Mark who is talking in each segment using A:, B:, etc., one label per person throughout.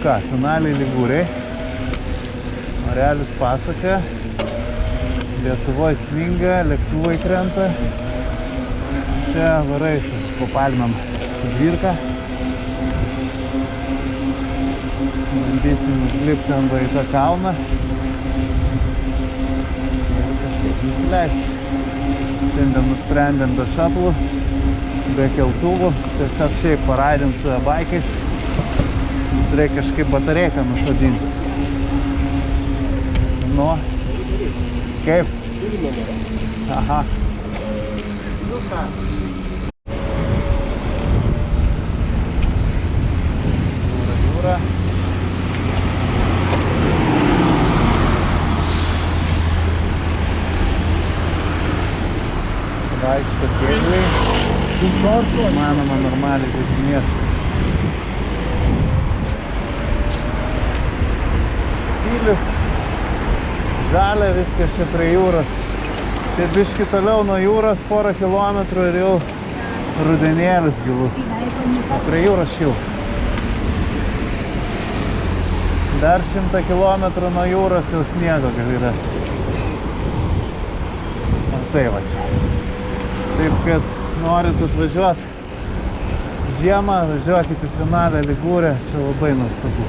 A: ką, finaliai Ligūriai. Orelis pasaka. Lietuvoje sninga, lėktuvai krenta. Čia varai po palmėm su dvirka. Bandysim užlipti ant į tą kalną. Ir kažkaip nusileisti. Šiandien nusprendėm be šatlų, be keltuvų. Tiesiog šiaip paraidėm su e-baikais. Mums reikia kažkaip batarėką nusodinti. Nu, kaip? Aha. Jūra. Vaikšto kėgliai. Manoma normaliai važinėti. Tylis. Žalia viskas čia prie jūros. Čia biški toliau nuo jūros porą kilometrų ir jau rudenėlis gilus. O prie jūros šil. Dar 100 kilometrų nuo jūros jau sniego gali rasti. O tai va čia. Taip, kad norit atvažiuoti žiemą, važiuokit į finalę Ligūrę, čia labai nuostabu.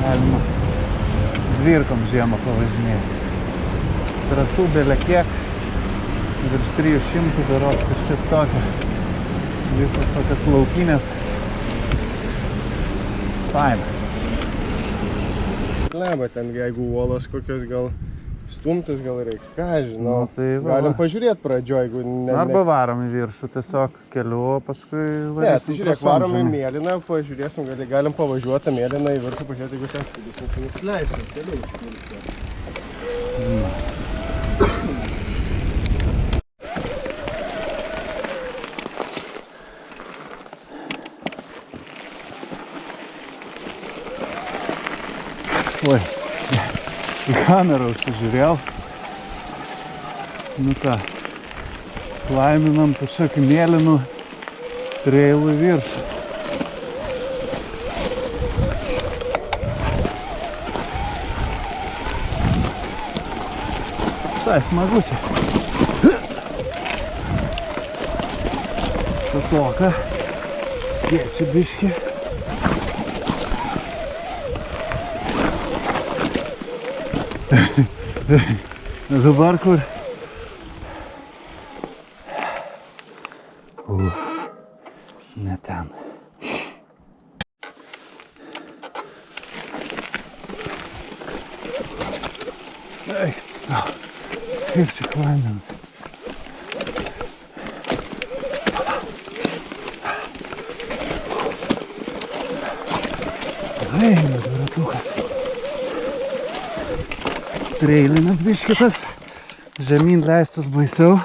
A: Galima dvirkom žiemą pavažinėti. Trasų belekiek, virš 300 berods kažkas tokio. Visos tokios laukinės. Faina.
B: Leba ten, jeigu uolos kokios gal stumtis gal reiks, ką žinau.
A: Nu, tai
B: galim pažiūrėti pradžio, jeigu ne...
A: Arba varom į viršų, tiesiog keliu, o paskui varysim.
B: Ne, tai žiūrėk, varom į mėlyną, pažiūrėsim, galim pavažiuoti mėlyną į viršų, pažiūrėti, jeigu ten nusileisim, keliu.
A: Oi, į kamerą užsižiūrėjau. Nu ką, laiminam kažkokį mėlynų treilų į viršų. Tai smagu čia. Statoka, skėčia biškį. Dabar kur? Ne ten. Eik, sau. Kaip čia klaimėm. Eilas dviratukas. Treilinis biški toks. Žemyn leistas baisiau.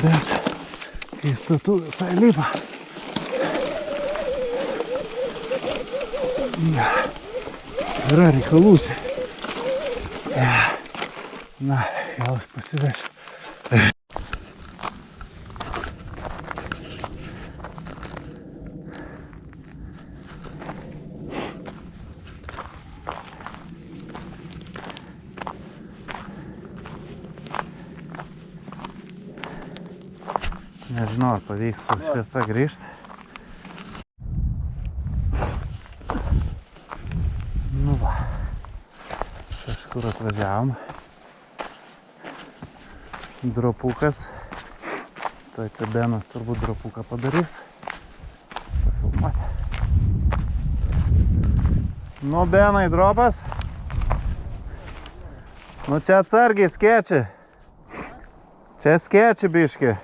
A: Bet kai statu visai lipa. Yra reikalų čia. Na, gal aš pasivešiu. Nežinau, ar pavyks su šviesa grįžti. Nu va, kažkur atvažiavom. Dropukas. Tai čia Benas turbūt dropuką padarys. Pafilmuoti. Nu, Benai, dropas. Nu, čia atsargiai skėči. Čia skėči biški.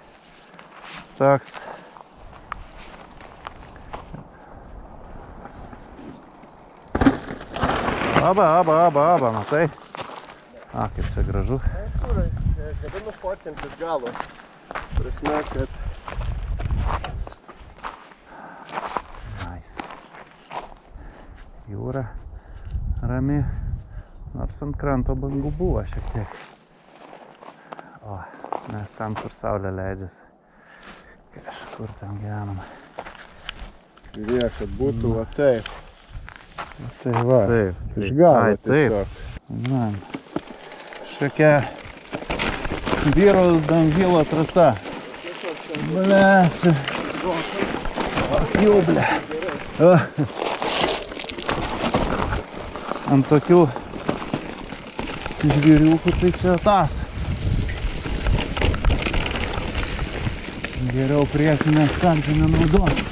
A: Toks. Aba, matai? A, kaip čia gražu.
B: Kada nuspotkinti iš galo. Prasme, kad...
A: Nice. Jūra rami. Nors ant kranto bangų buvo šiek tiek. O, mes tam, kur saulė leidžiasi. Kažkur ten gyvename.
B: Žiūrėk, kad būtų va taip.
A: Tai va.
B: Taip.
A: Ai,
B: Išgavo
A: taip.
B: tiesiog.
A: Na, šiokia vyro dangilo trasa. Ble, čia. Jau, ble. Ant tokių žvėriukų tai čia tas. Geriau priekinę stalčių nenaudoti.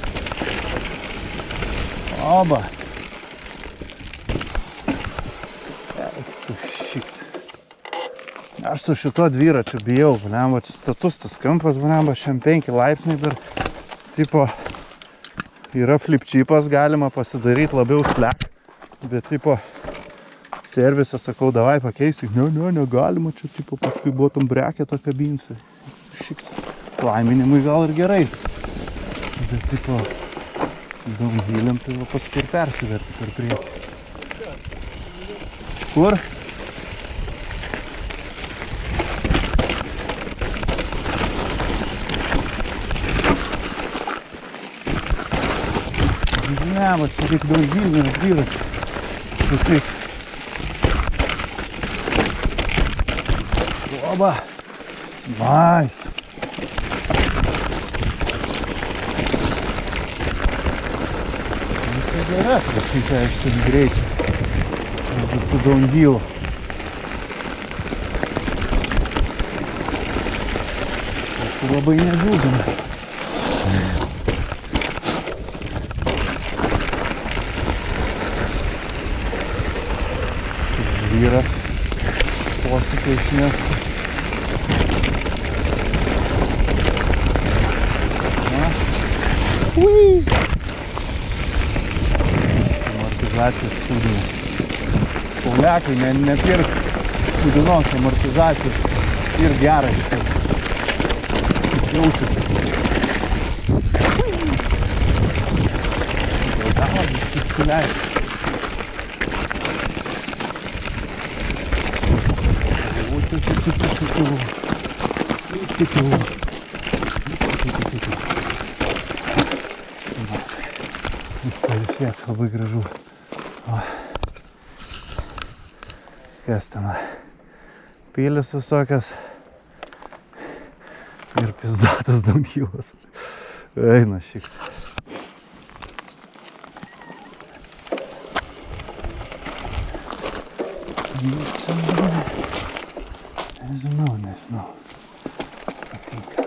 A: Oba. Aš su šito dviračiu bijau, blemba, čia status tas kampas, blemba, šiam 5 laipsniai dar, tipo, yra flipčipas, galima pasidaryti labiau slek, bet, tipo, servisą sakau, davai pakeisiu, negalima, čia, tipo, paskui botom breketą kabinsiu. Šiks, laiminimui gal ir gerai, bet, tipo, daug giliam, tai va paskui ir persiverti per priekį. Kur? Ne, va čia reikia daug Vilnius dviračių. Tokiais. Oba. Nice. Visai gerai, prasišaištin greičiai. Galbūt su downhillu. Tai labai nedžiugina. Vyras posūkį išneštų. Amortizacijos spūdimai. Pauliakai, nepirk spūdinos amortizacijos ir gerai. Jaučiasi. Gal biškį suleisti. Pailsėt, labai gražu. O. Kas ten? Pilis visokios. Ir pizdatas downhillas. Eina šiek tiek. Nežinau. Patinka.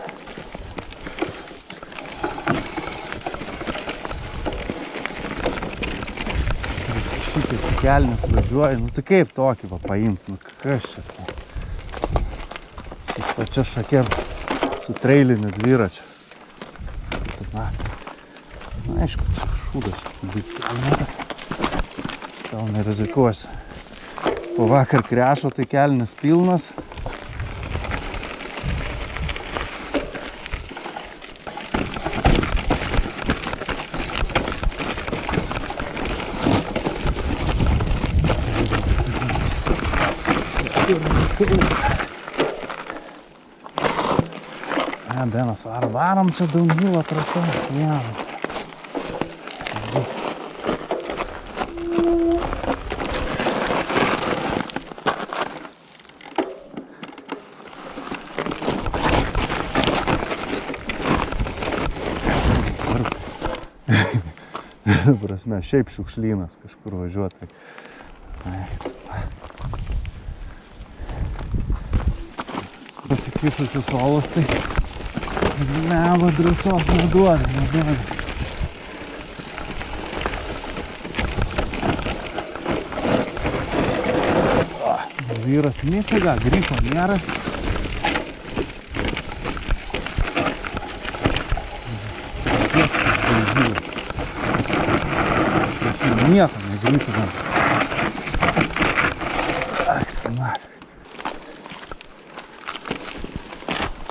A: Šitais kelnes važiuoju, nu tai kaip tokį va paimt, nu kas čia? Šis pačia šaker su treiliniu dviračiu. Na, aišku, čia šūdas. Gal nerizikuosiu. Po vakar krešo, tai kelnes pilnas. Benas varom čia downhillo trasa. Prasme, šiaip šiukšlynas kažkur važiuoti. Atsikišusius olas, tai neva drąsos neduoda. Vyras nifiga, grifo nėra. Nieko negripo.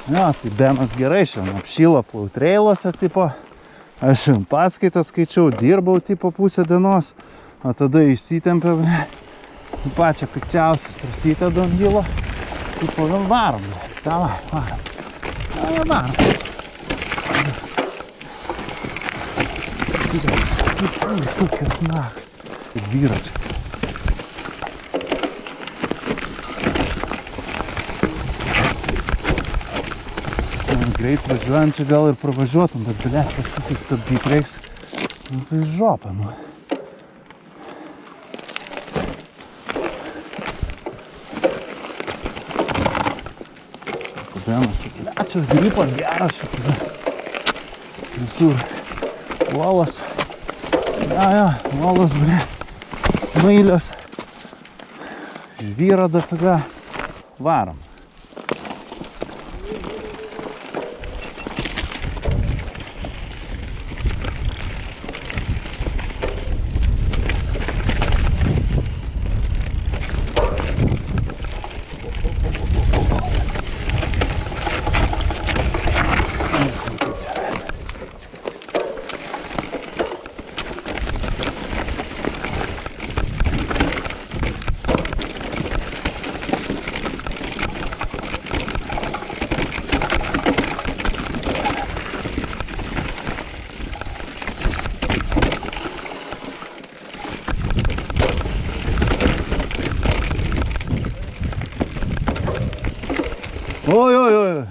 A: Jo, tai Benas gerai šiandien apšyla flautrėlose, tipo. Aš šiandien paskaitą skaičiau, dirbau, tipo, pusę dienos, o tada išsitempė, pačią pikčiausią, prasitę downhillo, tipo, varom, varom. Tokias nakas. Dviračiai. Greit važiuojant čia gal ir pravažiuotum, bet blėt, kažkokį stabdyt reiks. Nu tai žopa, nu. Kubenas, blėt, čia gripas geras šitas. Visur uolas. Ja, uolas, blėt, smailios. Žvyra dafiga. Varom. Oi, oi, oi.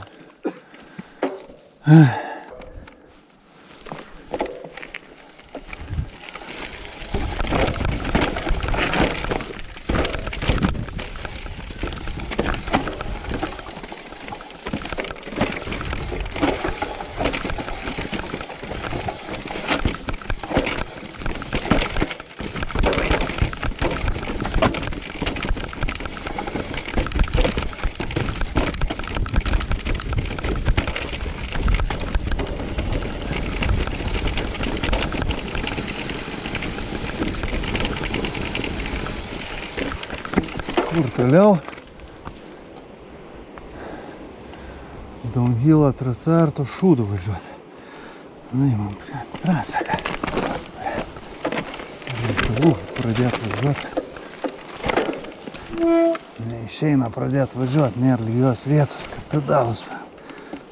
A: Kur toliau? Downhill'o trasa ar to šūdu važiuoti? Na, man trasa. Pradėti važiuoti. Neišeina pradėti važiuoti, nėra lygios vietos, kad pedalus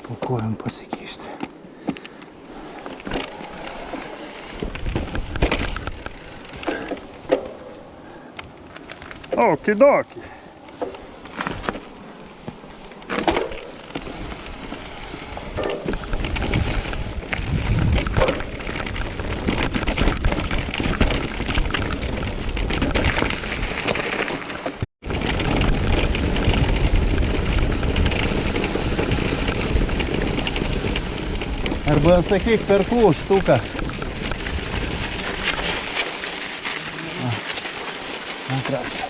A: po kojom pasikišti.
C: Okidoki.
A: Arba sakyk, perku štuką. Atrasi.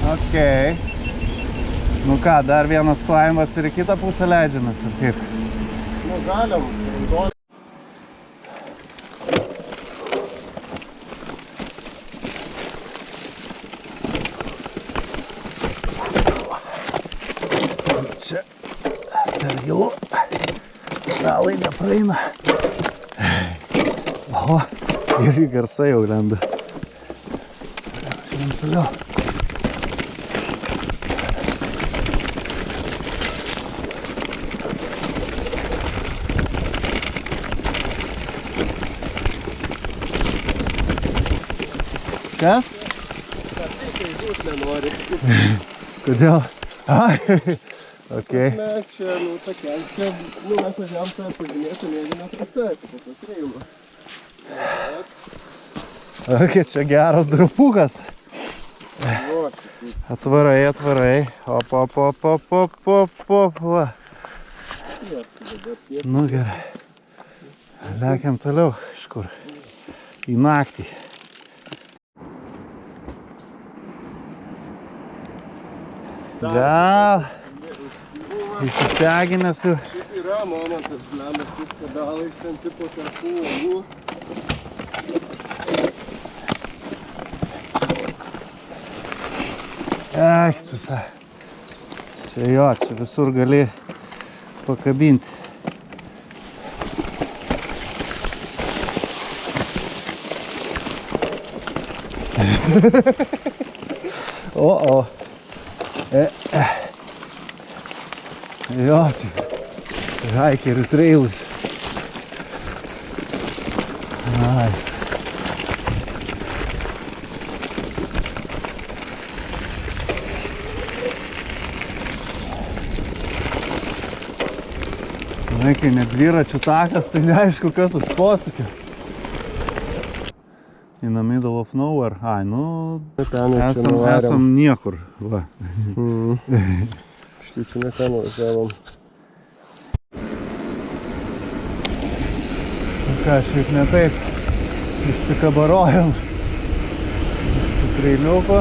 A: Okei. Nu ką, dar vienas klaimas ir į kitą pusę leidžiamės, ar kaip?
B: Nu, galim.
A: Čia per gilu. Dalai nepraeina. O, ir garsai jau lenda. Šiandien toliau. Kas?
B: Jūs nenori.
A: Kodėl? Ai, okei.
B: Mes čia, takelį, čia, mes važiavom save pažinėti mėginę trasą, po treilą.
A: Okei, čia geras drapukas. Atvarai, atvarai. Op, op, op, op, op, op, op, va. Nu gerai. Lekiam toliau, iš kur? Į naktį. Gal įsiseginęs jau.
B: Šiaip yra momentas, blemas, tais pedalais, ten tipo tarpų uolų.
A: Eik tu tą. Čia jo, čia visur gali pakabinti. O. Jo, čia haikerių trailas. Ai. Žinai, kai ne dviračių takas, tai neaišku, kas už posūkio. In the middle of nowhere. Ai, nu, esam niekur. Va.
B: Štai čia ne ten važiavom.
A: Ką, šiaip ne taip. Išsikabarojom. Su trailiuku.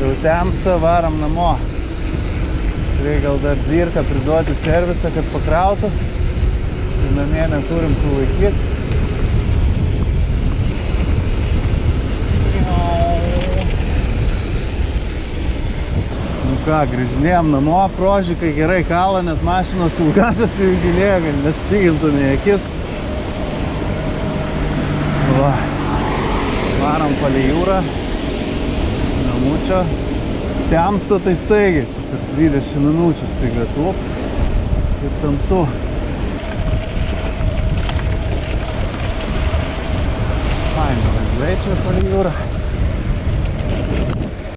A: Jau temsta, varam namo. Reikia gal dar dzirką priduoti servisą, kad pakrautų. Ir namie neturim kur laikyti. Nu ką, grįžinėjom namo, prožikai gerai kala, net mašinos ilgasias įjunginėjo, kad nespigintų nei akis. Va. Varam palei jūrą. Namučio. Temsta tai staigiai, čia per 20 minučių staiga tup. Ir tamsu. Faina, važiuoja čia palei jūrą.